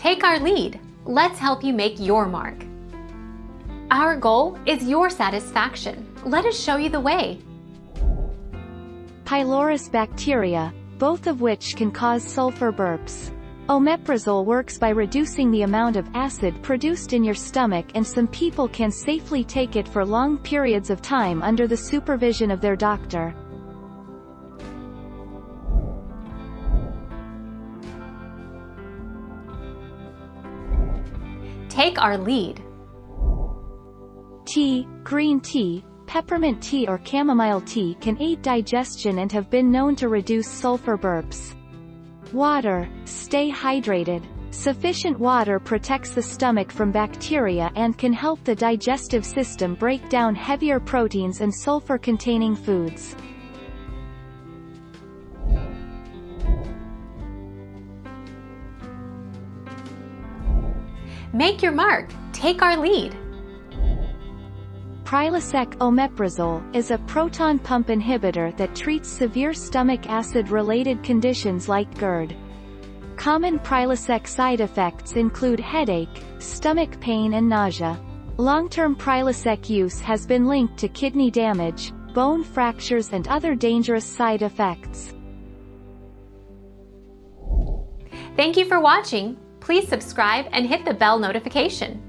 Take our lead. Let's help you make your mark. Our goal is your satisfaction. Let us show you the way. Pylorus bacteria, both of which can cause sulfur burps. Omeprazole works by reducing the amount of acid produced in your stomach, and some people can safely take it for long periods of time under the supervision of their doctor. Take our lead. Tea, green tea, peppermint tea or chamomile tea can aid digestion and have been known to reduce sulfur burps. Water, stay hydrated. Sufficient water protects the stomach from bacteria and can help the digestive system break down heavier proteins and sulfur-containing foods. Make your mark. Take our lead. Prilosec omeprazole is a proton pump inhibitor that treats severe stomach acid-related conditions like GERD. Common Prilosec side effects include headache, stomach pain and nausea. Long-term Prilosec use has been linked to kidney damage, bone fractures and other dangerous side effects. Thank you for watching. Please subscribe and hit the bell notification.